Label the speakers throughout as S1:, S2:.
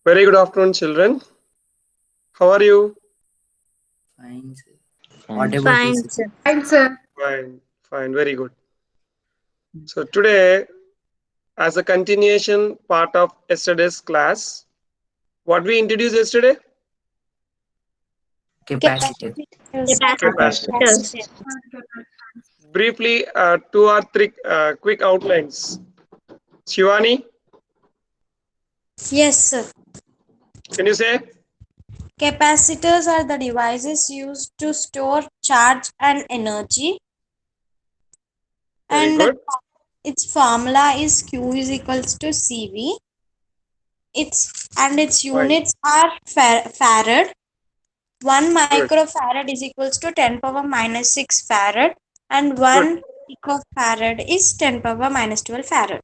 S1: Very good afternoon, children. How are you?
S2: Fine, sir. What
S3: Fine.
S2: about you,
S4: Fine,
S2: sir?
S4: sir.
S3: Fine, sir.
S1: Fine, fine, very good. So, today, as a continuation part of yesterday's class, what we introduced yesterday?
S2: Capacitor.
S1: Capacity.
S4: Capacitors.
S1: Briefly, two or three quick outlines. Shivani,
S4: Yes, sir.
S1: can you say?
S4: Capacitors are the devices used to store charge and energy,
S1: Very
S4: and
S1: good.
S4: its formula is Q is equals to CV. Its
S1: Fine.
S4: units are farad. 1
S1: Good.
S4: microfarad is equals to 10 power minus 6 farad, and
S1: Good.
S4: 1 picofarad is 10 power minus 12 farad.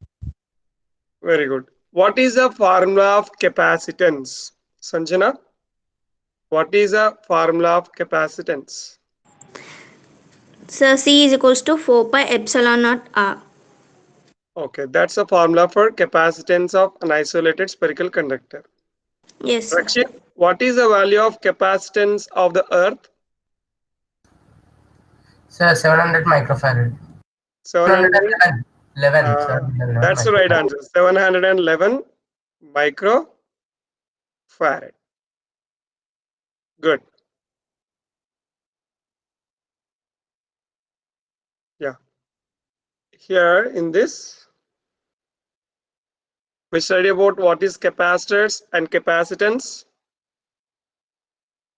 S1: Very good. What is the formula of capacitance? Sanjana, what is the formula of capacitance?
S5: So C is equals to 4 pi epsilon naught R.
S1: Okay, that's the formula for capacitance of an isolated spherical conductor.
S5: Yes.
S1: Rakshit, what is the value of capacitance of the earth?
S3: Sir, 700 microfarad.
S1: 700.
S3: 711. 11,
S1: Uh,
S3: 711
S1: that's the right
S3: microfarad.
S1: answer. 711 microfarad. Good. Yeah. Here in this, we study about what is capacitors and capacitance.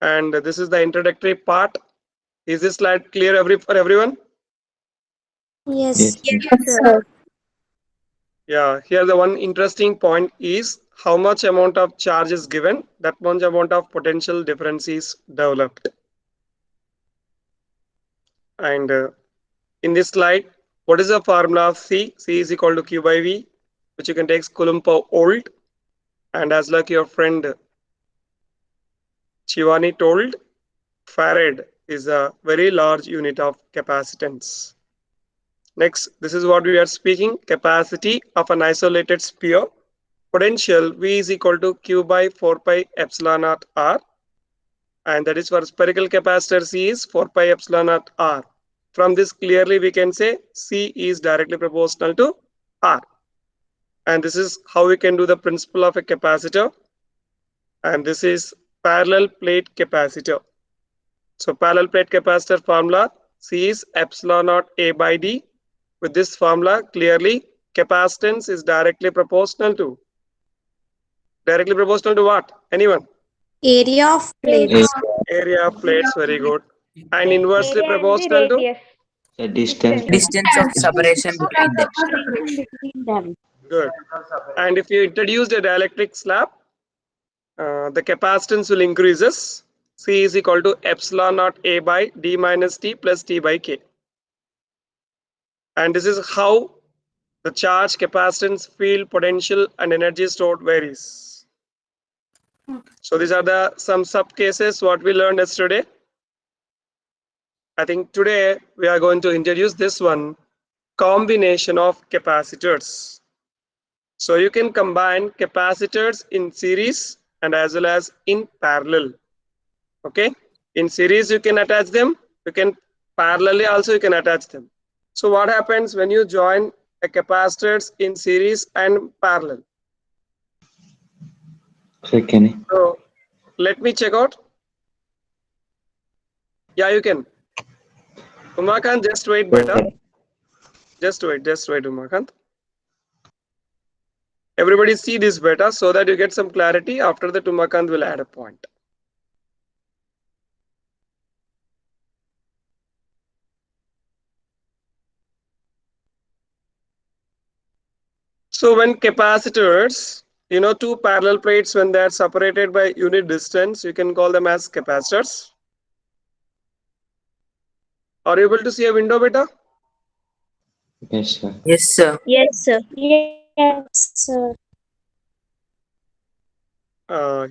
S1: And this is the introductory part. Is this slide clear for everyone?
S4: Yes.
S5: Yes,
S3: Yes,
S4: Yes,
S5: sir.
S4: sir.
S1: Yeah, here the one interesting point is how much amount of charge is given, that much amount of potential difference is developed. And in this slide, what is the formula of C? C is equal to Q by V, which you can take Coulomb per volt. And as like your friend Chivani told, Farad is a very large unit of capacitance. Next, this is what we are speaking, capacity of an isolated sphere. Potential V is equal to Q by 4 pi epsilon naught R, and that is for spherical capacitor C is 4 pi epsilon naught R. From this clearly we can say C is directly proportional to R. And this is how we can do the principle of a capacitor. And this is parallel plate capacitor. So parallel plate capacitor formula C is epsilon naught A by D. With this formula, clearly capacitance is directly proportional to what? Anyone?
S4: Area of
S3: Area.
S4: plates.
S1: Area of plates, very good. And inversely
S6: Area and the
S1: proportional to?
S6: radius.
S3: The distance.
S2: Distance of separation between them.
S4: Between them.
S1: Good. And if you introduce the dielectric slab, the capacitance will increases. C is equal to epsilon naught A by D minus T plus T by K. And this is how the charge, capacitance, field, potential, and energy stored varies. So these are the some sub cases what we learned yesterday. I think today we are going to introduce this one, combination of capacitors. So you can combine capacitors in series and as well as in parallel. Okay, in series you can attach them, you can parallelly also you can attach them. So what happens when you join a capacitors in series and parallel?
S3: Second.
S1: So let me check out. Yeah, you can. Umakant, just wait better. Just wait, Umakant. Everybody see this better so that you get some clarity. After that, Umakant will add a point. So when capacitors, two parallel plates, when they are separated by unit distance, you can call them as capacitors. Are you able to see a window better?
S3: Yes, sir.
S2: Yes, sir.
S5: Yes, sir.
S4: Yes, sir.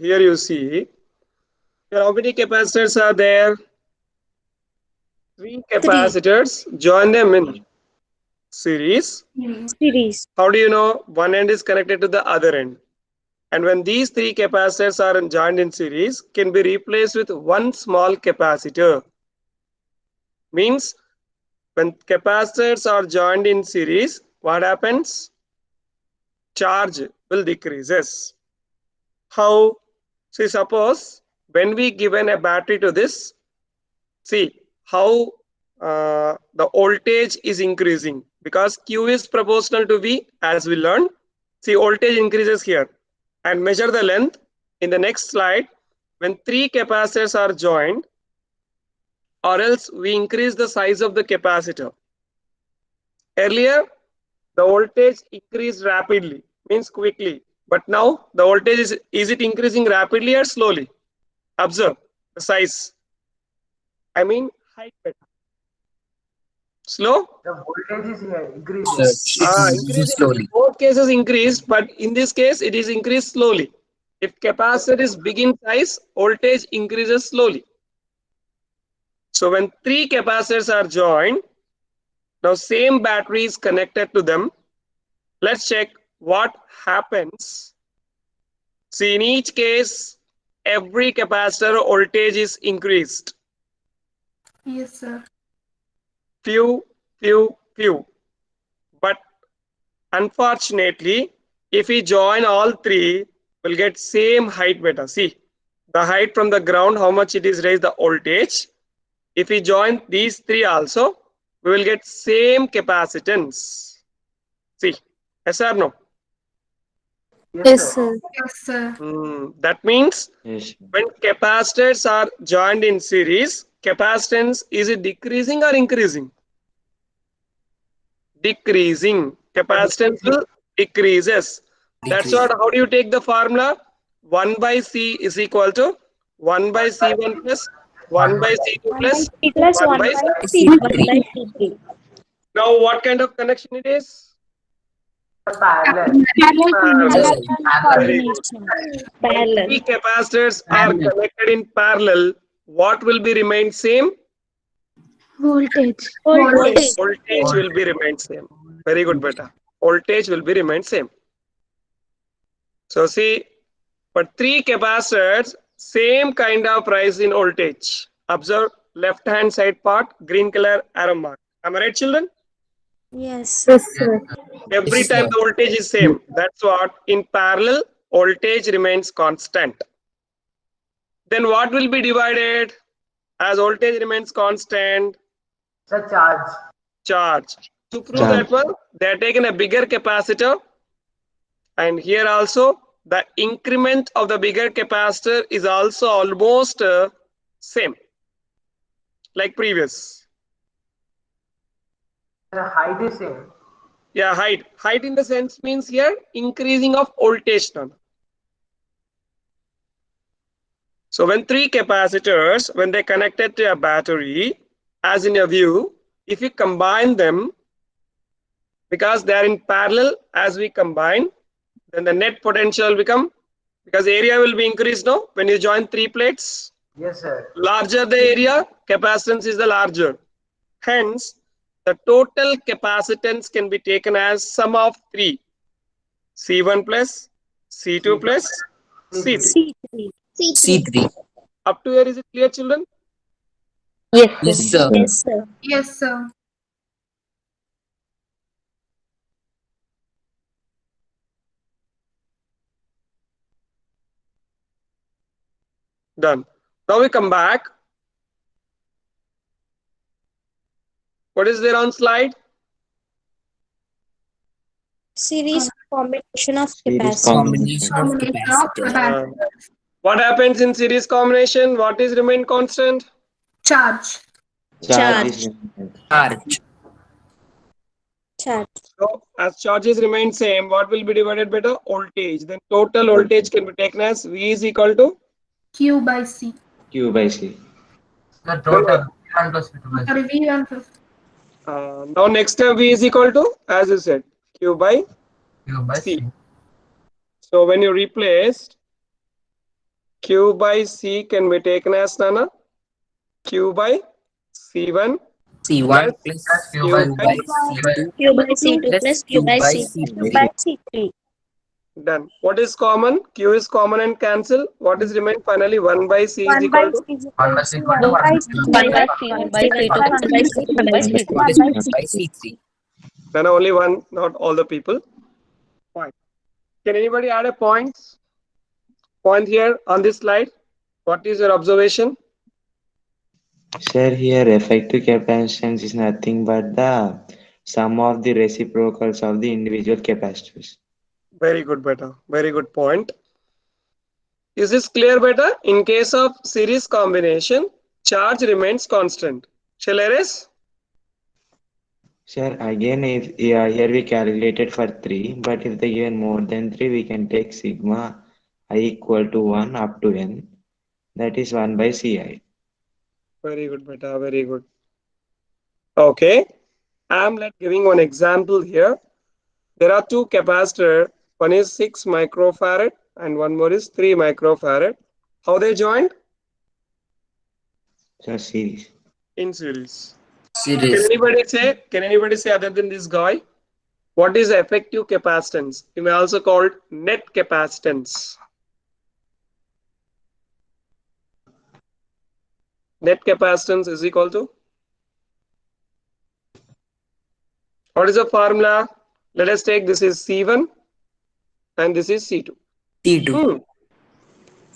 S1: Here you see, here how many capacitors are there? 3
S4: 3.
S1: capacitors. Join them in series.
S5: Series.
S1: How do you know one end is connected to the other end? And when these three capacitors are joined in series, can be replaced with one small capacitor. Means when capacitors are joined in series, what happens? Charge will decreases. How? See, suppose when we given a battery to this, see how the voltage is increasing because Q is proportional to V as we learned. See, voltage increases here and measure the length. In the next slide, when three capacitors are joined, or else we increase the size of the capacitor. Earlier, the voltage increased rapidly, means quickly. But now the voltage is it increasing rapidly or slowly? Observe the size. I mean height better. Slow?
S6: The voltage is increasing.
S2: So it's increasing
S1: Increasing.
S2: slowly.
S1: Both cases increased, but in this case it is increased slowly. If capacitor is big in size, voltage increases slowly. So when three capacitors are joined, now same battery is connected to them. Let's check what happens. See, in each case, every capacitor voltage is increased.
S7: Yes, sir.
S1: Few. But unfortunately, if we join all three, we'll get same height beta. See, the height from the ground, how much it is raised the voltage. If we join these three also, we will get same capacitance. See, yes or no?
S7: Yes, sir. Yes, sir.
S1: That means
S3: Yes, sir.
S1: when capacitors are joined in series, capacitance is it decreasing or increasing? Decreasing. Capacitance will decreases. That's
S2: Decrease.
S1: what. How do you take the formula? 1 by C is equal to 1 by C1 plus 1 by C2
S4: 1 by
S1: plus
S4: 3 plus
S1: 1
S4: 1
S1: by
S4: by C,
S2: C3.
S4: 1 by C3.
S1: Now what kind of connection it is?
S6: Parallel.
S2: Parallel.
S1: Very good.
S4: Combination.
S1: When
S4: Parallel.
S1: three capacitors are connected in parallel, what will be remain same?
S7: Voltage.
S4: Voltage.
S1: Voltage will be remain same. Very good, beta. Voltage will be remain same. So see, for three capacitors, same kind of rise in voltage. Observe left hand side part, green color arrow mark. Am I right, children?
S4: Yes.
S7: Yes, sir.
S1: Every
S2: Yes,
S1: time
S2: sir.
S1: the voltage is same. That's what in parallel voltage remains constant. Then what will be divided as voltage remains constant?
S6: The charge.
S1: Charge. To prove
S3: Charge.
S1: that one, they are taken a bigger capacitor, and here also the increment of the bigger capacitor is also almost same like previous.
S6: The height is same.
S1: Yeah, height in the sense means here increasing of voltage now. So when three capacitors, when they connected to a battery, as in your view, if you combine them, because they are in parallel, as we combine, then the net potential will become, because area will be increased now when you join three plates.
S6: Yes, sir.
S1: Larger the area, capacitance is the larger. Hence, the total capacitance can be taken as sum of three. C1 plus, C2 plus, C3.
S4: C3.
S2: C3.
S1: Up to here, is it clear, children?
S7: Yes,
S2: Yes,
S3: Yes,
S2: sir.
S3: sir.
S4: Yes, sir.
S7: Yes, sir.
S1: Done. Now we come back. What is there on slide?
S4: Series combination of
S3: Series
S4: capacitors.
S2: Combination of
S7: Combination of
S2: capacitors.
S1: What happens in series combination? What is remain constant?
S7: charge.
S3: Charge is
S4: Charge.
S2: Charge.
S4: Charge.
S1: So as charges remain same, what will be divided by the voltage? Then total voltage can be taken as V is equal to
S7: Q by C.
S3: Q by C.
S6: The total.
S7: Sorry, V1 plus
S1: now next time V is equal to, as you said, Q by C. So when you replaced, Q by C can be taken as Nana Q by C1
S2: C1
S1: plus
S2: plus
S1: Q
S2: Q
S1: by
S2: by C2
S4: Q by C2
S2: plus
S4: plus Q
S2: Q
S4: by
S2: by
S4: C3
S3: Q by
S2: C3.
S4: by
S3: C.
S4: C3.
S1: Done. What is common? Q is common and cancel. What is remain finally? 1 by C is
S4: 1 by
S1: equal to?
S4: C is
S6: 1
S4: equal
S6: by
S4: to
S6: C equal to
S4: 1
S6: 1
S4: by
S6: by
S4: C,
S6: C.
S2: 1 by
S4: 1 by
S2: C, 1
S4: C,
S2: by
S4: 1
S2: C,
S4: by
S2: 1 by
S4: C,
S2: C,
S4: 1
S2: 1
S4: by
S2: by
S4: C3.
S2: C3.
S1: Then only one, not all the people. Fine. Can anybody add a point here on this slide? What is your observation?
S3: Sir, here effective capacitance is nothing but the sum of the reciprocals of the individual capacitors.
S1: Very good, beta. Very good point. Is this clear, beta? In case of series combination, charge remains constant. Shall I erase?
S3: Sir, again, if yeah, here we calculated for 3, but if they given more than 3, we can take sigma I equal to 1 up to n. That is 1 by Ci.
S1: Very good, beta. Very good. Okay. I'm giving one example here. There are two capacitors. One is 6 microfarad and one more is 3 microfarad. How they joined?
S3: So series.
S1: In series. Can
S2: Series.
S1: anybody say? Can anybody say other than this guy? What is effective capacitance? You may also call it net capacitance. Net capacitance is equal to, what is the formula? Let us take this is C1 and this is C2.
S2: C2.
S1: Hmm.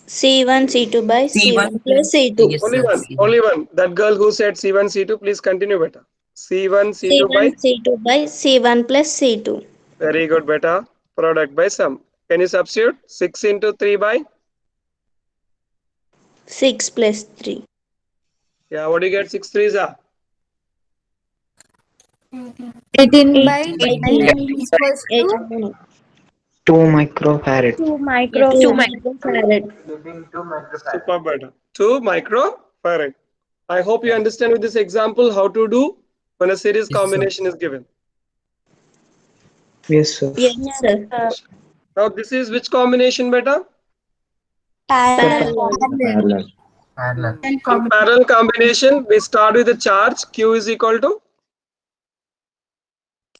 S5: C1, C2 by
S2: C1
S5: C1 plus
S2: plus,
S5: C2.
S2: yes
S1: Only
S2: sir,
S1: one.
S2: C1.
S1: Only one. That girl who said C1, C2, please continue better. C1, C2 by,
S5: C1, C2 by C1 plus C2.
S1: very good beta. Product by sum. Can you substitute? 6 into 3 by,
S5: 6 plus 3.
S1: yeah, what do you get? 6 threes are?
S7: 18
S5: 8,
S7: by
S2: 18.
S7: 9
S5: 18.
S7: equals
S5: 8,
S7: to
S8: 2 microfarad.
S4: 2
S5: 2
S4: microfarad.
S5: microfarad.
S6: Giving 2 microfarad.
S1: Super beta. 2 microfarad. I hope you understand with this example how to do when a series
S2: Yes sir.
S1: combination is given.
S8: Yes, sir.
S5: Yes,
S4: Yes,
S5: sir.
S4: sir.
S1: Now this is which combination beta?
S8: Sir,
S4: Parallel.
S5: Parallel.
S3: Parallel.
S6: Parallel.
S7: and
S1: In
S7: combination.
S1: parallel combination, we start with the charge Q is equal to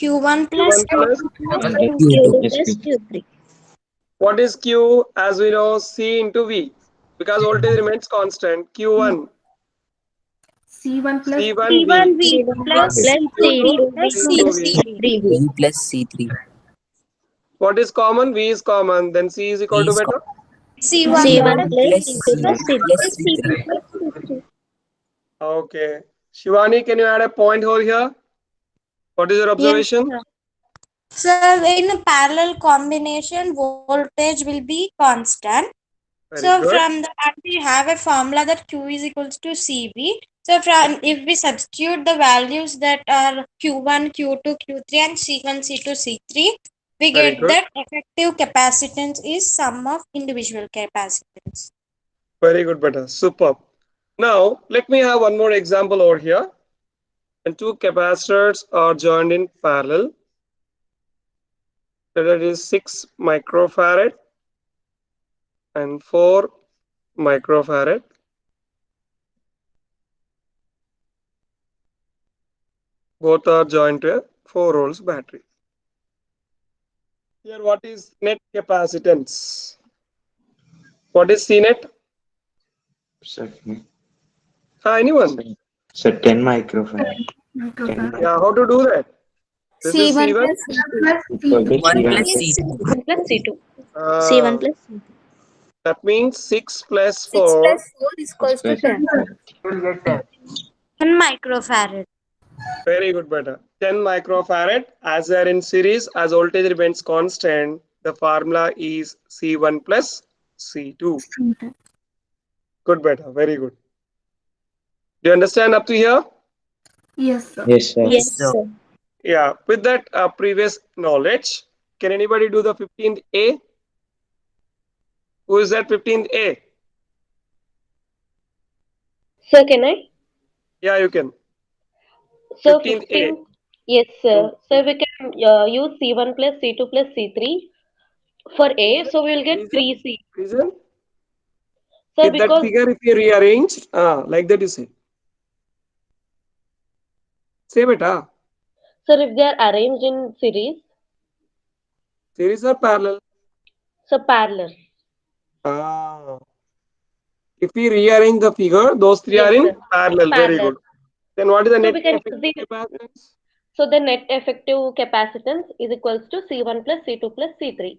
S4: Q1 plus
S1: Q1
S4: Q2
S1: plus
S4: plus
S6: Q1
S1: Q2.
S2: Q2.
S5: Q2
S3: Yes,
S5: plus
S3: please.
S5: Q3.
S1: What is Q? As we know, C into V. Because voltage remains constant. Q1,
S7: C1 plus
S1: C1V,
S4: C1V
S5: C1
S4: plus
S5: plus
S1: Q2,
S4: C2
S5: C2V
S4: plus
S5: plus
S1: C2V.
S4: C3.
S5: C3V.
S2: V plus C3.
S1: What is common? V is common. Then C is equal
S2: V
S1: to
S2: is
S1: beta.
S4: C1
S5: C1
S2: C1
S4: plus
S5: plus
S2: plus
S5: C2
S4: C2
S5: plus
S2: C1
S5: C3.
S2: plus
S4: plus
S2: C3.
S4: C3 plus C3.
S1: Okay. Shivani, can you add a point over here? What is your
S4: Yes,
S1: observation?
S4: sir. So in a parallel combination, voltage will be constant. So
S1: Very good.
S4: from the and we have a formula that Q is equals to CV. So from if we substitute the values that are Q1, Q2, Q3 and C1, C2, C3, we
S1: Very
S4: get
S1: good.
S4: that effective capacitance is sum of individual capacitance.
S1: Very good, beta. Superb. Now, let me have one more example over here. And two capacitors are joined in parallel. That is 6 microfarad and 4 microfarad. Both are joined to a 4 volts battery. Here, what is net capacitance? What is C net?
S3: So,
S1: Anyone?
S3: so 10 microfarad. 10
S7: microfarad.
S1: Yeah,
S3: micro
S1: how to do that? This is
S7: C1
S1: C1.
S7: plus C2 plus
S3: equal to
S7: C2.
S2: C1
S3: C1
S2: plus
S3: plus
S2: C2.
S5: Plus C2. C1
S1: Uh,
S5: plus C2.
S1: that means 6 plus
S7: 6
S1: 4.
S7: plus 4 is
S3: 6
S7: equals to
S3: plus
S7: 10.
S3: 4.
S6: You will get 10.
S4: 1 microfarad.
S1: Very good, better. 10 microfarad. As they are in series, as voltage remains constant, the formula is C1 plus C2.
S7: C2.
S1: Good, better. Very good. Do you understand up to here?
S7: Yes, sir.
S3: Yes, sir.
S2: Yes
S5: Yes,
S2: sir.
S5: sir.
S1: Yeah. With that previous knowledge, can anybody do the 15th A? Who is that 15th A?
S9: Sir, can I?
S1: Yeah, you can.
S9: So
S1: 15th A.
S9: 15, yes, sir. So we can use C1 plus C2 plus C3 for A.
S1: Reason?
S9: So we will get
S1: Reason?
S9: 3C.
S1: Reason?
S9: Sir,
S1: If that
S9: because,
S1: figure, if you rearrange, like that you say. Say beta.
S9: sir, if they are arranged in series,
S1: Series or parallel?
S9: So parallel.
S1: Ah, if we rearrange the figure, those three
S9: Yes,
S1: are in
S9: sir.
S1: parallel. Very
S9: Parallel.
S1: good. Then what is the
S9: So
S1: net
S9: we can use
S1: effective
S9: the
S1: capacitance?
S9: so the net effective capacitance is equals to C1 plus C2 plus C3.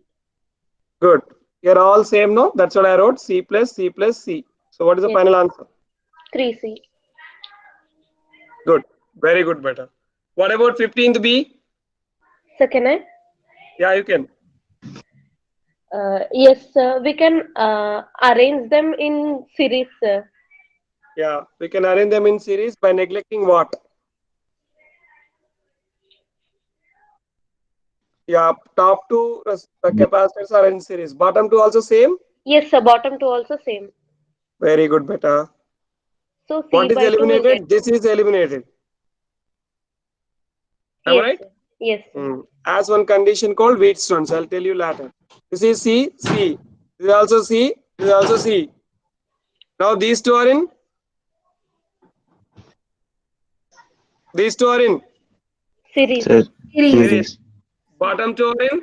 S1: Good. You're all same, no? That's what I wrote. C plus C plus C. So what is the
S9: Yes,
S1: final answer?
S9: 3C.
S1: Good. Very good, better. What about 15th B?
S9: So can I?
S1: Yeah, you can.
S9: Yes, we can arrange them in series.
S1: Yeah, we can arrange them in series by neglecting what? Yeah, top two capacitors are in series. Bottom two also same.
S9: Yes, bottom two also same.
S1: Very good, beta.
S9: So C
S1: What is
S9: by 2 will get.
S1: eliminated? This is eliminated. Am I
S9: Yes,
S1: right?
S9: sir. Yes, sir.
S1: As one condition called Wheatstones. I'll tell you later. This is C, C. This is also C. This is also C. Now these two are in. These two are in
S9: Series.
S3: Sir,
S7: Series.
S1: series.
S3: series.
S1: Bottom two are in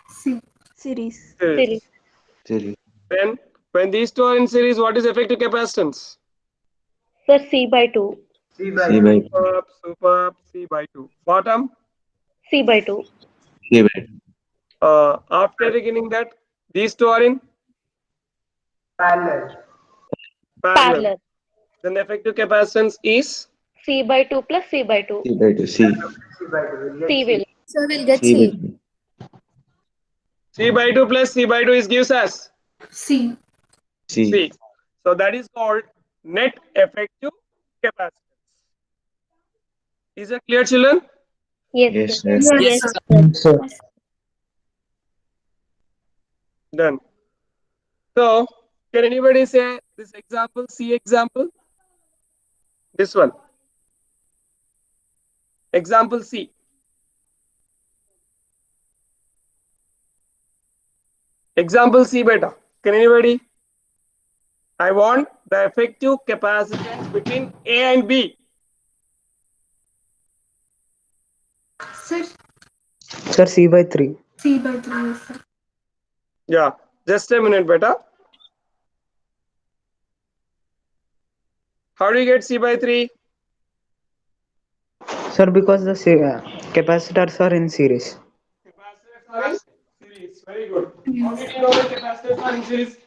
S7: C.
S5: Series.
S9: Series.
S1: series.
S3: Series.
S1: Then when these two are in series, what is effective capacitance?
S9: Sir, C by 2.
S6: C by
S3: C by
S6: 2.
S1: Superb, superb. C by two. Bottom.
S9: C by 2.
S3: C by
S1: After beginning that, these two are in
S6: Parallel.
S1: parallel.
S9: Parallel.
S1: Then the effective capacitance is
S9: C by 2 plus C by 2.
S3: C by 2. C.
S6: C by 2 will get
S9: C
S6: C.
S9: will.
S7: So we'll get
S3: C by
S7: C.
S3: 2.
S1: C by 2 plus C by 2 is gives us
S7: C.
S3: C.
S1: C. So that is called net effective capacitance. Is it clear, children?
S9: Yes, sir.
S3: Yes, sir.
S7: Yes,
S2: Yes,
S7: sir.
S2: sir.
S8: So,
S1: Done. So can anybody say this example, C example? This one. Example C. Example C beta. Can anybody? I want the effective capacitance between A and B.
S7: Sir,
S8: sir, C by 3.
S7: C by 3. Yes, sir.
S1: Yeah, just a minute, beta. How do you get C by 3?
S8: Sir, because the capacitors are in series.
S1: Capacitors are in series. Very good. How
S7: Yes.
S1: did you know the capacitors are in series?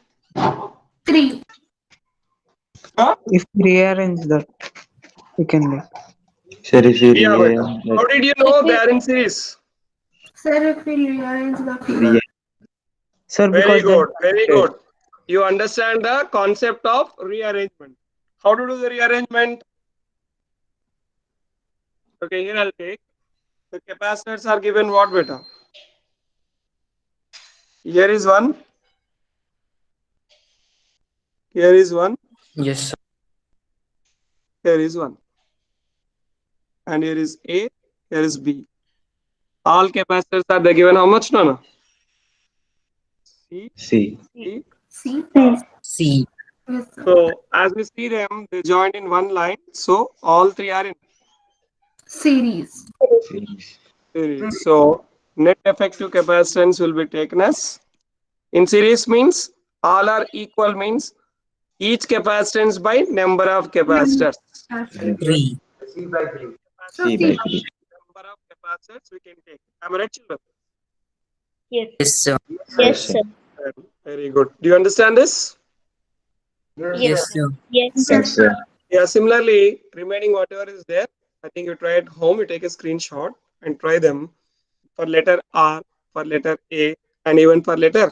S7: 3.
S1: Huh?
S8: If we rearrange that, we can get.
S3: Sir, if you
S1: Yeah, beta.
S3: rearrange
S1: How
S3: that,
S1: did you
S9: If
S1: know they
S9: we,
S1: are in series?
S7: Sir, if we rearrange the figure.
S3: rea-
S8: Sir,
S1: Very
S8: because they are
S1: good. Very
S8: connected.
S1: good. You understand the concept of rearrangement. How to do the rearrangement? Okay, here I'll take. The capacitors are given what beta? Here is one. Here is one.
S2: Yes, sir.
S1: Here is one. And here is A. Here is B. All capacitors are they given how much? No, no. C,
S3: C.
S1: C.
S7: C.
S2: C.
S7: Yes, sir.
S1: So as we see them, they joined in one line. So all three are in
S7: Series.
S3: Series.
S1: series. So net effective capacitance will be taken as in series means all are equal means each capacitance by number of
S7: Number.
S1: capacitors.
S7: Sir.
S6: Yes.
S2: 3.
S6: C by 3.
S7: So
S3: C
S7: C.
S3: by 3.
S1: Number of capacitors we can take. Am I right, children?
S9: yes.
S2: Yes, sir.
S3: Yes,
S9: Yes,
S3: sir.
S9: sir.
S1: Very good. Do you understand this?
S6: Yes,
S9: Yes,
S2: Yes,
S6: sir.
S9: sir.
S2: sir.
S9: Yes, sir.
S3: Yes,
S7: Yes,
S3: sir.
S7: sir.
S1: Yeah. Similarly, remaining whatever is there, I think you try at home. You take a screenshot and try them for letter R, for letter A, and even for letter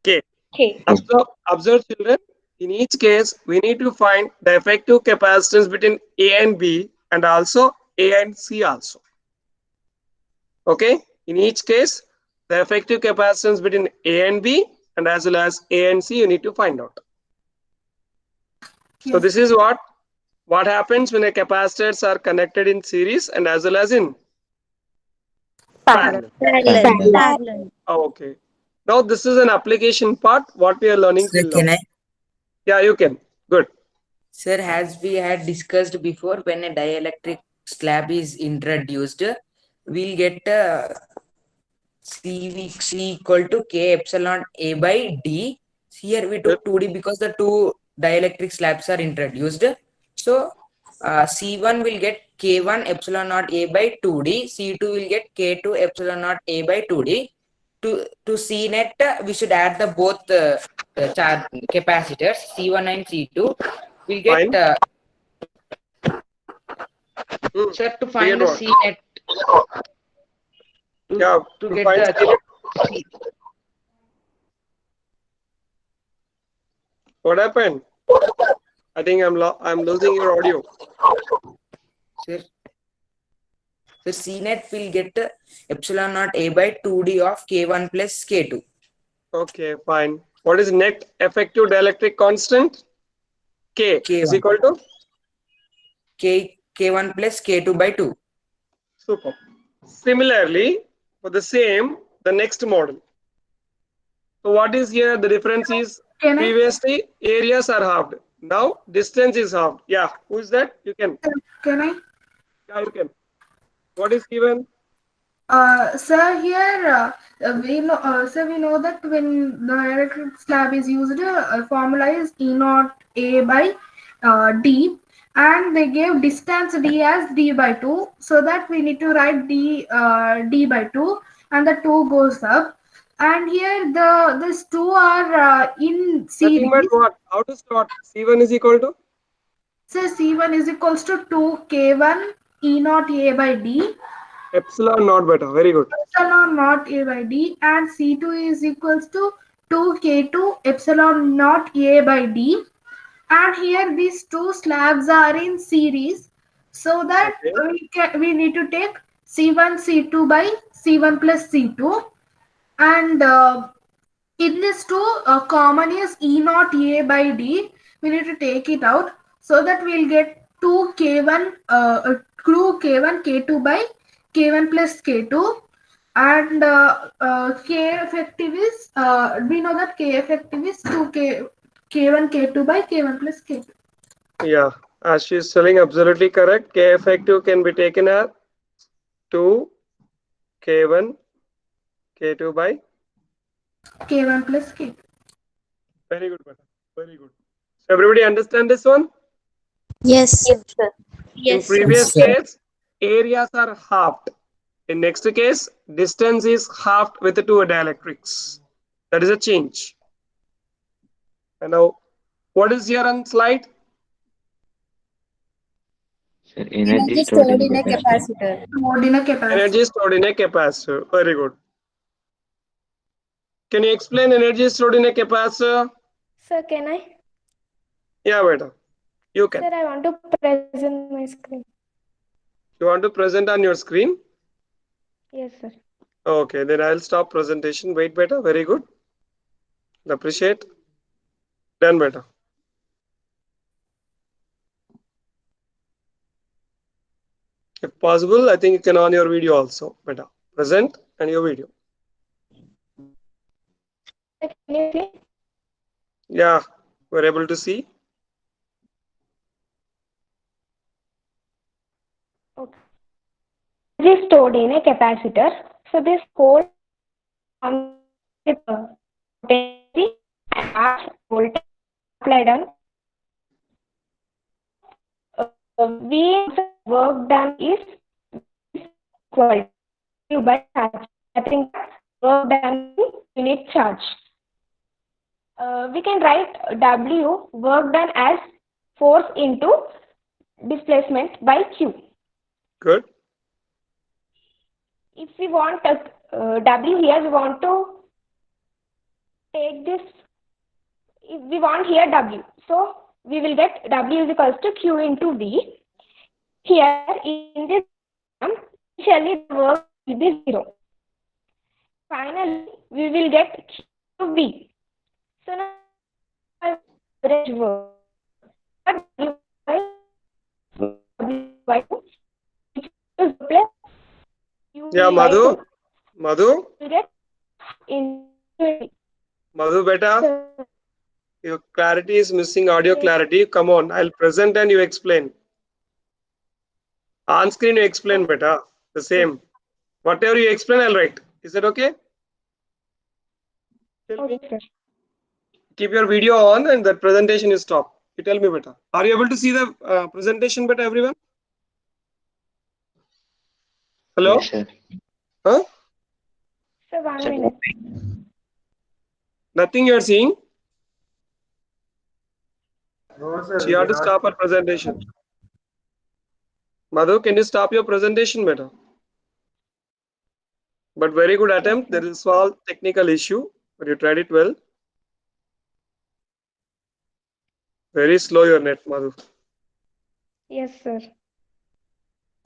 S1: K.
S9: Okay.
S3: Okay.
S1: Observe, children. In each case, we need to find the effective capacitance between A and B, and also A and C also. Okay. In each case, the effective capacitance between A and B, and as well as A and C, you need to find out. So
S7: Yes.
S1: this is what happens when the capacitors are connected in series and as well as in
S9: Parallel.
S1: parallel.
S9: Parallel.
S5: Parallel.
S1: Oh, okay. Now this is an application part. What we are learning
S2: Sir,
S1: till now.
S2: can I?
S1: Yeah, you can. Good.
S2: Sir, as we had discussed before, when a dielectric slab is introduced, we'll get C equal to K epsilon A by D. Here we
S1: Good.
S2: took 2D because the two dielectric slabs are introduced. So C1 will get K1 epsilon naught A by 2D. C2 will get K2 epsilon naught A by 2D. To C net, we should add the both charge capacitors C1 and C2. We'll get
S1: Fine.
S2: sir, to
S1: We
S2: find
S1: get
S2: the
S1: what?
S2: C net,
S1: Yeah,
S2: to
S1: to
S2: get
S1: find
S2: the
S1: C. What happened? I think I'm losing your audio.
S2: sir, so C net will get epsilon naught A by 2D of K1 plus K2.
S1: Okay, fine. What is net effective dielectric constant? K is
S2: K1
S1: equal to
S2: K1 plus K2 by 2.
S1: super. Similarly, for the next model. So what is here? The difference is
S7: Can I?
S1: previously areas are halved. Now distance is halved. Yeah, who is that? You can.
S7: Can I?
S1: Yeah, you can. What is given?
S7: Sir, here we know that when the electric slab is used, formula is E naught A by D, and they gave distance D as D by 2, so that we need to write D by 2, and the 2 goes up. And here these two are in
S1: Nothing but
S7: series.
S1: what? How to start? C1 is equal to
S7: So C1 is equals to 2 K1 E naught A by D,
S1: epsilon naught beta. Very good.
S7: epsilon naught A by D, and C2 is equals to 2K2 epsilon naught A by D. And here these two slabs are in series, so that
S1: Okay.
S7: we need to take C1 C2 by C1 plus C2, and in this two, common is E naught A by D. We need to take it out, so that we'll get 2K1 2K1 K2 by K1 plus K2, and K effective is we know that K effective is 2K K1 K2 by K1 plus K2.
S1: Yeah, as she is telling absolutely correct. K effective can be taken as 2 K1 K2 by.
S7: K1 plus K2.
S1: Very good, beta. Very good. So everybody understand this one?
S4: Yes.
S9: Yes, sir.
S1: In
S5: Yes, sir.
S1: previous case, areas are halved. In next case, distance is halved with the two dielectrics. That is a change. And now, what is here on slide?
S3: Sir, energy
S4: Energy
S3: stored
S4: stored
S3: in
S4: in a
S3: capacitor.
S4: capacitor.
S7: Stored in a capacitor.
S1: Energy stored in a capacitor. Very good. Can you explain energy stored in a capacitor?
S10: Sir, can I?
S1: Yeah, beta. You can.
S10: Sir, I want to present my screen.
S1: You want to present on your screen?
S10: Yes, sir.
S1: Okay, then I'll stop presentation. Wait, beta. Very good. Appreciate. Done, beta. If possible, I think you can on your video also. Beta. Present and your video.
S10: Sir, can you see?
S1: Yeah, we're able to see.
S10: Okay. Energy stored in a capacitor. So this whole comes with potential and charge voltage applied on. V work done is equal to by charge. Nothing but work done in unit charge. We can write W work done as force into displacement by Q.
S1: Good.
S10: If we want W here, we want to take this. If we want here W, so we will get W is equals to Q into V. Here in this diagram, initially the work will be 0. Finally, we will get Q to V. So now average work. W by W by 2 plus Q
S1: Yeah,
S10: by 2.
S1: Madhu,
S10: We get in
S1: Madhu, beta.
S10: so,
S1: Your clarity is missing. Audio
S10: yes.
S1: clarity. Come on, I'll present and you explain. On screen, you explain, beta. The same. Whatever you explain, I'll write. Is that okay? Tell me.
S10: Okay, sir.
S1: Keep your video on and that presentation is stopped. You tell me better. Are you able to see the presentation better, everyone?
S3: Yes,
S1: Hello?
S3: sir.
S1: Huh?
S10: Sir, one
S3: Sir,
S10: minute.
S1: Nothing you are seeing?
S6: No, sir,
S1: She
S6: we
S1: had to
S6: cannot.
S1: stop her presentation. Madhu, can you stop your presentation better? But very good
S10: Yes,
S1: attempt.
S10: sir.
S1: There is a small technical issue, but you tried it well. Very slow your net, Madhu.
S10: Yes, sir.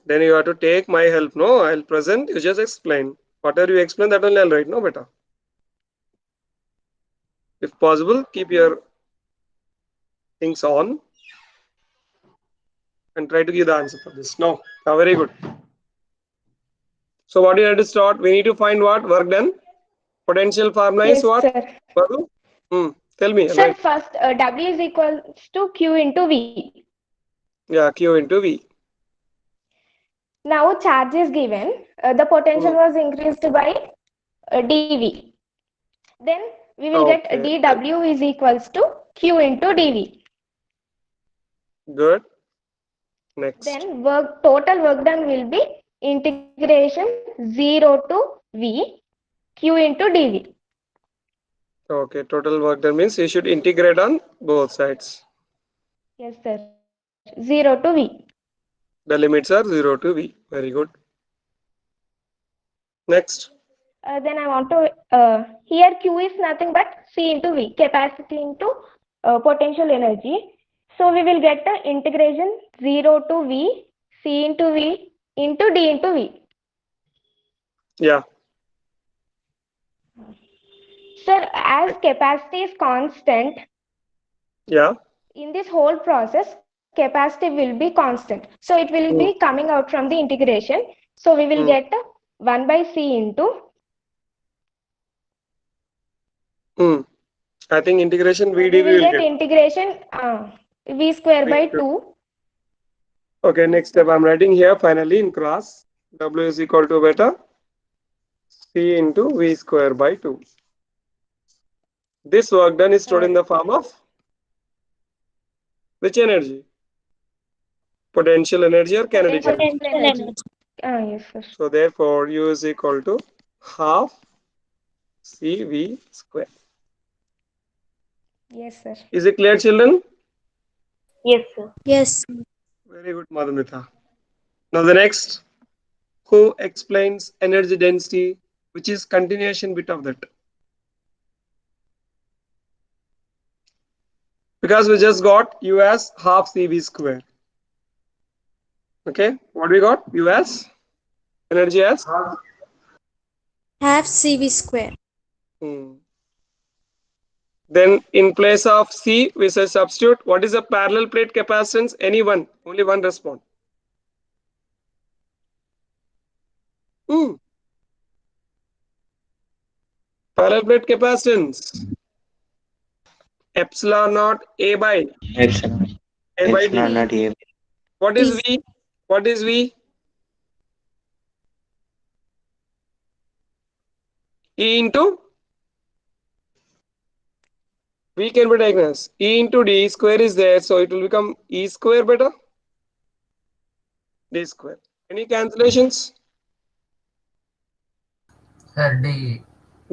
S1: Then you have to take my help. No, I'll present. You just explain. Whatever you explain, that only I'll write. No, better. If possible, keep your things on and try to give the answer for this. No, very good. So what do you have to start? We need to find what work done. Potential formula is
S10: Yes,
S1: what?
S10: sir.
S1: Madhu? Tell me.
S10: Sir,
S1: Right.
S10: first W is equals to Q into V.
S1: Yeah, Q into V.
S10: Now charge is given. The potential
S1: Hmm.
S10: was increased by dV. Then we will get
S1: Okay.
S10: dW is equals to Q into dV.
S1: Good. Next.
S10: Then total work done will be integration 0 to V Q into dV.
S1: Okay. Total work done means you should integrate on both sides.
S10: Yes, sir. 0 to V.
S1: The limits are 0 to V. Very good. Next.
S10: Then I want to here Q is nothing but C into V, capacity into potential energy. So we will get the integration 0 to V C into V into D into V.
S1: Yeah.
S10: Sir, as capacity is constant,
S1: Yeah.
S10: in this whole process, capacity will be constant. So it will be
S1: Hmm.
S10: coming out from the integration. So we will
S1: Hmm.
S10: get 1 by C into,
S1: Hmm. I think integration
S10: we
S1: VdV
S10: will
S1: will
S10: get
S1: get.
S10: integration V square by 2.
S1: Okay. Next step. I'm writing here finally in cross. W is equal to beta C into V square by 2. This work done is stored in the form of which energy? Potential energy or kinetic
S10: Potential
S1: energy?
S5: Potential
S10: energy.
S5: energy.
S10: Yes, sir.
S1: So therefore, U is equal to half CV square.
S10: Yes, sir.
S1: Is it clear, children?
S9: Yes, sir.
S5: Yes.
S1: Very good, Madhumita. Now the next, who explains energy density, which is continuation bit of that. Because we just got U as half CV square. Okay, what we got? U as energy as
S4: Half CV square.
S1: hmm. Then in place of C, we say substitute. What is a parallel plate capacitance? Any one, only one respond. Hmm. Parallel plate capacitance. Epsilon naught A by
S3: epsilon,
S1: A by D.
S3: epsilon not A.
S1: What is
S4: Is
S1: V? What is V? E into V can be diagnosed. E into D square is there, so it will become E square better D square. Any cancellations?
S6: Sir, D.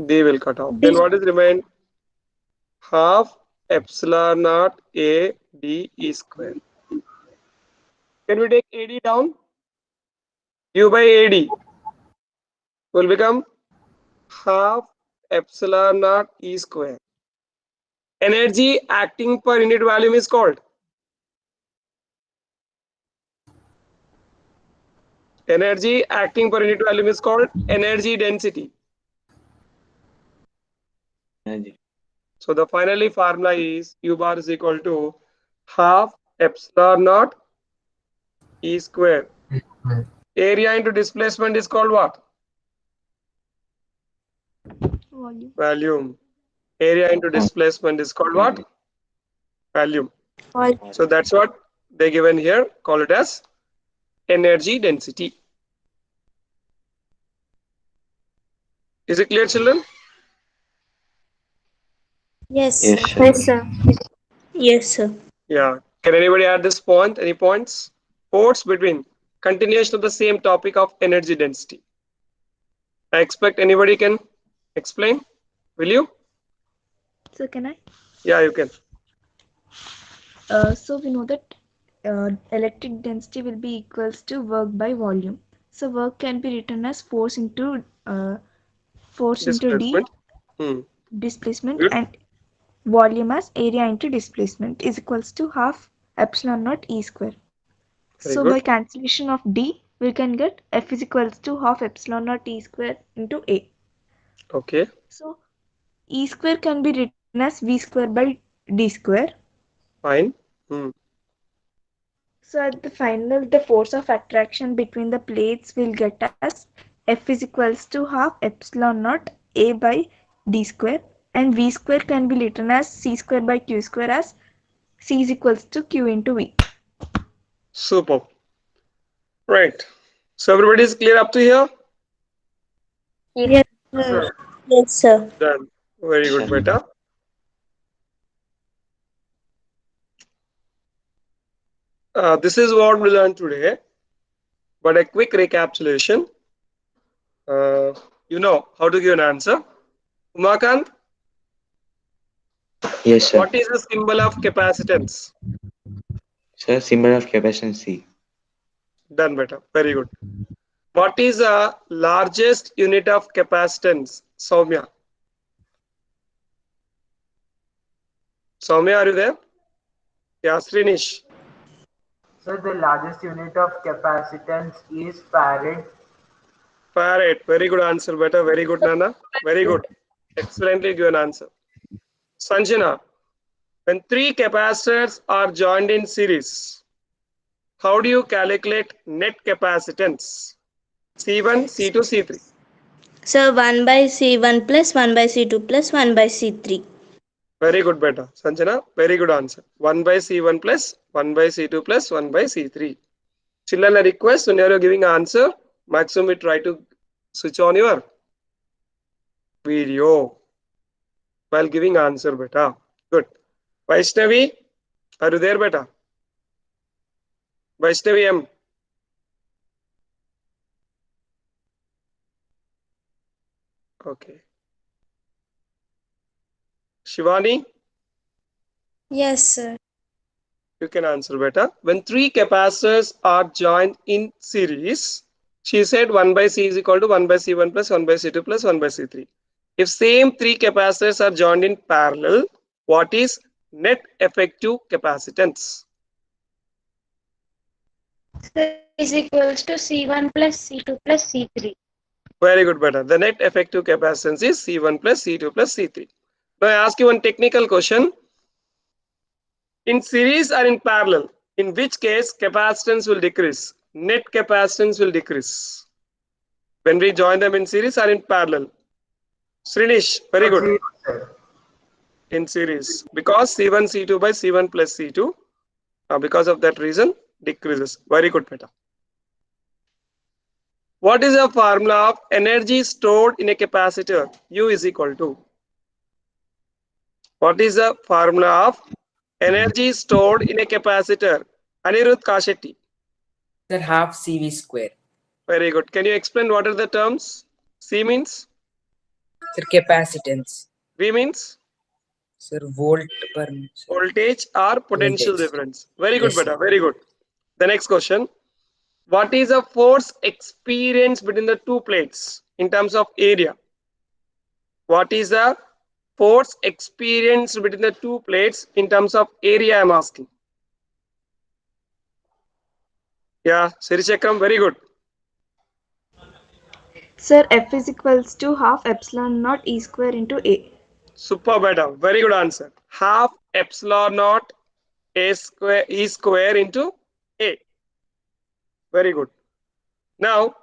S1: D will cut off. Then
S4: D.
S1: what is remain? Half epsilon naught A D E square. Can we take AD down? U by AD will become half epsilon naught E square. Energy acting per unit volume is called energy acting per unit volume is called energy density.
S3: Energy.
S1: So the finally formula is U bar is equal to half epsilon naught E square. Area into displacement is called what?
S4: Volume.
S1: Volume. Area into displacement is called what? Volume.
S4: Volume.
S1: So that's what they given here. Call it as energy density. Is it clear, children?
S4: Yes,
S3: Yes,
S4: sir.
S3: sir.
S5: Yes, sir.
S1: Yeah. Can anybody add this point? Any points? Ports between continuation of the same topic of energy density. I expect anybody can explain. Will you?
S11: So can I?
S1: Yeah, you can.
S11: So we know that electric density will be equals to work by volume. So work can be written as force into D
S1: Displacement. Hmm.
S11: displacement
S1: Good.
S11: and volume as area into displacement is equals to half epsilon naught E square.
S1: Very
S11: So by
S1: good.
S11: cancellation of D, we can get F is equals to half epsilon naught E square into A.
S1: Okay.
S11: So E square can be written as V square by D square.
S1: Fine. Hmm.
S11: So at the final, the force of attraction between the plates will get us F is equals to half epsilon naught A by D square, and V square can be written as C square by Q square as C is equals to Q into V.
S1: Super. Right. So everybody is clear up to here?
S9: Yes.
S5: Yes,
S6: Sir.
S5: sir. Yes, sir.
S1: Done. Very good,
S3: Sir.
S1: beta. This is what we learned today. But a quick recapitulation. Uh, you know how to give an answer. Umakant,
S3: Yes, sir.
S1: what is the symbol of capacitance?
S3: Sir, symbol of capacitance C.
S1: Done, beta. Very good. What is the largest unit of capacitance? Soumya. Soumya, are you there? Yeah, Srinish.
S6: So the largest unit of capacitance is farad.
S1: Farad. Very good answer, beta. Very good, Nana. Very good. Excellently given answer. Sanjana, when three capacitors are joined in series, how do you calculate net capacitance? C1, C2, C3.
S5: Sir, 1 by C1 plus 1 by C2 plus 1 by C3.
S1: Very good, beta. Sanjana, very good answer. 1 by C1 plus 1 by C2 plus 1 by C3. Children, a request when you are giving answer, maximum we try to switch on your video while giving answer, beta. Good. Vaishnavi, are you there, beta? Vaishnavi M. Okay. Shivani,
S4: Yes, sir.
S1: you can answer better. When three capacitors are joined in series, she said 1 by C is equal to 1 by C1 plus 1 by C2 plus 1 by C3. If same three capacitors are joined in parallel, what is net effective capacitance?
S4: So it is equals to C1 plus C2 plus C3.
S1: Very good, better. The net effective capacitance is C1 plus C2 plus C3. Now I ask you one technical question. In series or in parallel, in which case capacitance will decrease? Net capacitance will decrease when we join them in series or in parallel. Srinish, very good.
S6: Zero, sir.
S1: In series because C1 C2 by C1 plus C2 because of that reason decreases. Very good, Meta. What is the formula of energy stored in a capacitor? U is equal to. What is the formula of energy stored in a capacitor? Anirudh Kashetti.
S2: Sir, half CV square.
S1: Very good. Can you explain what are the terms? C means?
S2: Sir, capacitance.
S1: V means?
S2: Sir, volt per sir,
S1: Voltage or potential
S2: voltage.
S1: difference. Very good,
S2: Yes, sir.
S1: Beta. Very good. The next question. What is the force experience between the two plates in terms of area? What is the force experience between the two plates in terms of area? I'm asking. Yeah, Sirichakram, very good.
S11: Sir, F is equals to half epsilon naught E square into A.
S1: Super beta. Very good answer. Half epsilon naught A square E square into A. Very good. Now,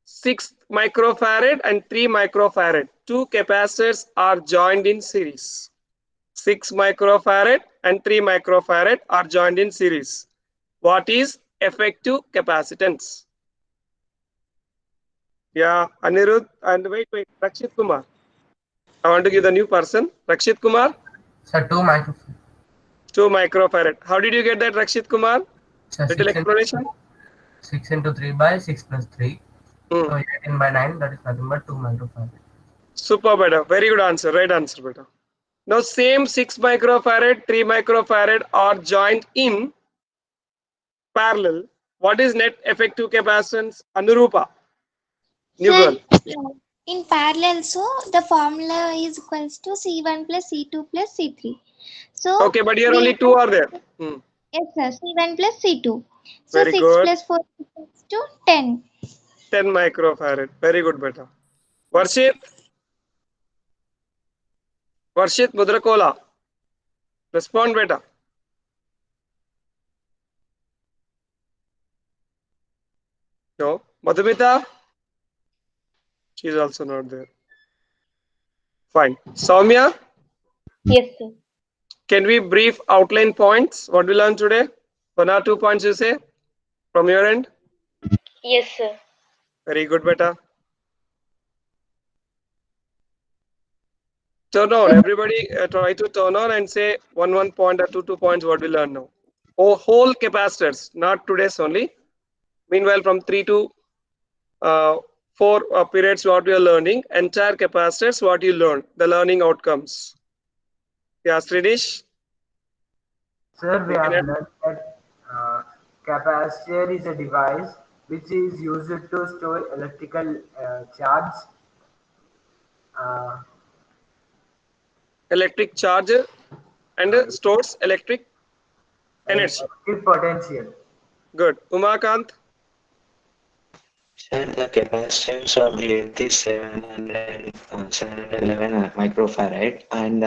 S1: 6 microfarad and 3 microfarad. Two capacitors are joined in series. 6 microfarad and 3 microfarad are joined in series. What is effective capacitance? Yeah, Anirudh and wait, Rakshit Kumar. I want to give the new person, Rakshit Kumar,
S12: Sir, 2 microfarad.
S1: 2 microfarad. How did you get that, Rakshit Kumar?
S12: Sir,
S1: Little
S12: 6 into
S1: explanation.
S12: 6 into 3 by 6 plus 3.
S1: Hmm.
S12: So 18 by 9, that is nothing but 2 microfarad.
S1: Super, beta. Very good answer. Right answer, beta. Now, same 6 microfarad, 3 microfarad are joined in parallel. What is net effective capacitance? Anurupa, new
S4: Sir,
S1: girl.
S4: in parallel, so the formula is equals to C1 plus C2 plus C3. So
S1: Okay, but here
S4: we
S1: only two
S4: have,
S1: are there. Hmm.
S4: yes sir, C1 plus C2. So
S1: Very
S4: 6
S1: good.
S4: plus 4 equals to 10.
S1: 10 microfarad. Very good, beta. Varshit, Varshit Mudrakola. Respond, beta. No. Madhumita, she's also not there. Fine. Soumya,
S9: Yes, sir.
S1: can we brief outline points? What we learned today? 1 or 2 points you say from your end?
S9: Yes, sir.
S1: Very good, beta. Turn on.
S9: So,
S1: Everybody try to turn on and say one point or two points what we learned now. Oh, whole capacitors, not today's only. Meanwhile, from 3 to 4 periods, what we are learning, entire capacitors, what you learn, the learning outcomes. Yeah, Sridish,
S6: Sir, we
S1: you can
S6: have
S1: add.
S6: learned that capacitor is a device which is used to store electrical charge. Uh,
S1: Electric charge and
S6: uh,
S1: stores electric
S6: and
S1: energy.
S6: active potential.
S1: Good. Umakant,
S3: Sir, the capacitance of the earth is 711 microfarad, and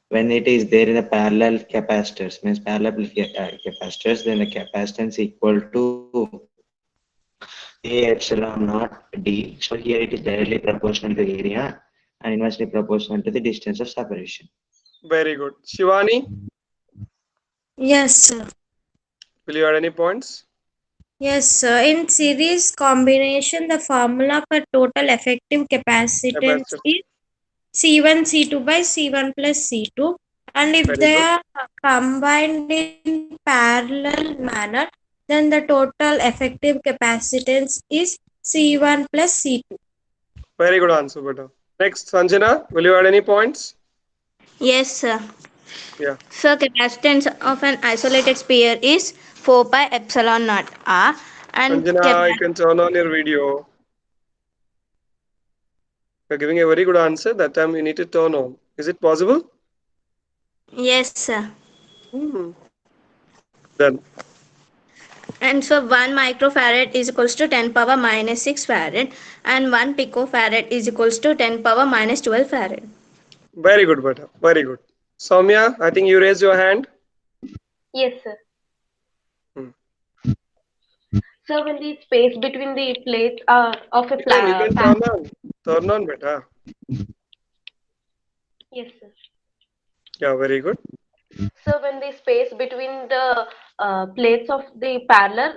S3: when it is there in the parallel capacitors, means parallel capacitors, then the capacitance equal to A epsilon naught D. So here it is directly proportional to area and inversely proportional to the distance of separation.
S1: very good. Shivani,
S4: Yes, sir.
S1: will you add any points?
S4: Yes, sir. In series combination, the formula for total effective capacitance
S1: Capacitors.
S4: is C1 C2 by C1 plus C2. And if
S1: Very
S4: they
S1: good.
S4: are combined in parallel manner, then the total effective capacitance is C1 plus C2.
S1: Very good answer, beta. Next, Sanjana, will you add any points?
S5: Yes, sir.
S1: Yeah.
S5: So capacitance of an isolated sphere is 4 pi epsilon naught R and
S1: Sanjana, you can turn on your video. You're giving a very good answer. That time you need to turn on. Is it possible?
S5: yes, sir.
S1: Hmm. Then
S5: And so 1 microfarad is equals to 10 power minus 6 farad and 1 picofarad is equals to 10 power minus 12 farad.
S1: very good, beta. Very good. Soumya, I think you raised your hand.
S9: yes, sir.
S1: Hmm.
S9: So when the space between the plates of a
S1: You can
S9: pan,
S1: turn on. Turn on, beta.
S9: yes, sir.
S1: Yeah, very good.
S9: So when the space between the plates of the parallel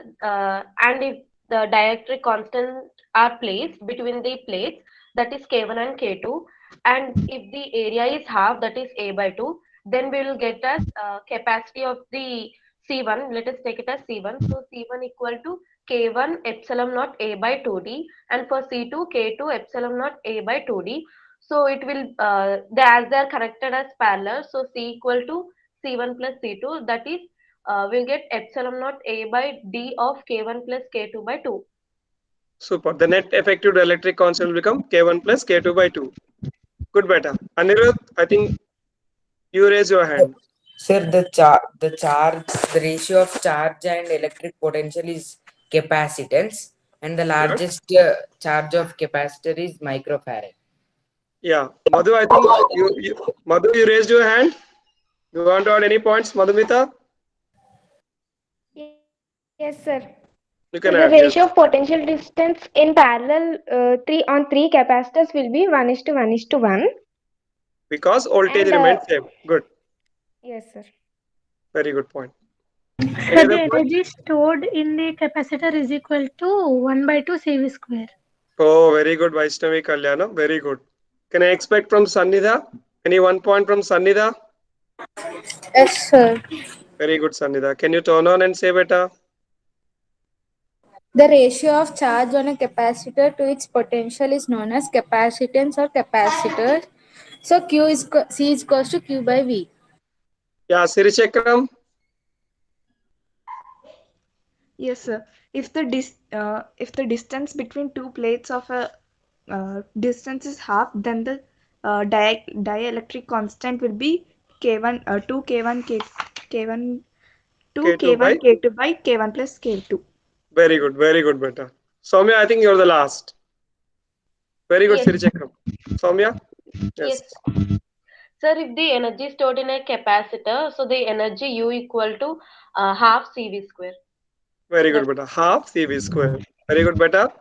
S9: and if the dielectric constant are placed between the plates, that is K1 and K2, and if the area is half, that is A by 2, then we will get as capacity of the C1. Let us take it as C1. So C1 equal to K1 epsilon naught A by 2D, and for C2 K2 epsilon naught A by 2D. So it will as they are connected as parallel. So C equal to C1 plus C2, that is we'll get epsilon naught A by D of K1 plus K2 by 2.
S1: Super. The net effective dielectric constant will become K1 plus K2 by 2. Good, beta. Anirudh, I think you raise your hand.
S2: Sir, the ratio of charge and electric potential is capacitance, and the
S1: Good.
S2: largest charge of capacitor is microfarad.
S1: Yeah. Madhu, I think Madhu, you raised your hand. You want to add any points, Madhumita?
S10: Yes, sir.
S1: You
S10: So
S1: can
S10: the
S1: add, yes.
S10: ratio of potential distance in parallel three capacitors will be 1:1:1.
S1: Because voltage
S10: And
S1: remains same. Good.
S10: yes, sir.
S1: Very good point. Any
S7: So
S1: other
S7: the
S1: points?
S7: energy stored in the capacitor is equal to 1 by 2 CV square.
S1: Oh, very good, Vaishnavi Kalyana. Very good. Can I expect from Sannidha? Any 1 point from Sannidha?
S13: Yes, sir.
S1: Very good, Sannidha. Can you turn on and say better?
S13: The ratio of charge on a capacitor to its potential is known as capacitance or capacitor. So C is equals to Q by V.
S1: Yeah, Siri Chakram.
S11: Yes, sir. If the distance between two plates of a distance is half, then the dielectric constant will be K1 2 K1 K1 2
S1: K2 by.
S11: K1 K2 by K1 plus K2.
S1: Very good, beta. Soumya, I think you're the last. Very good,
S9: Yes,
S1: Siri Chakram. Soumya?
S9: yes.
S1: Yes.
S9: Sir, if the energy stored in a capacitor, so the energy U equal to half CV square.
S1: Very good,
S9: That's
S1: beta. Half CV square. Very good, beta.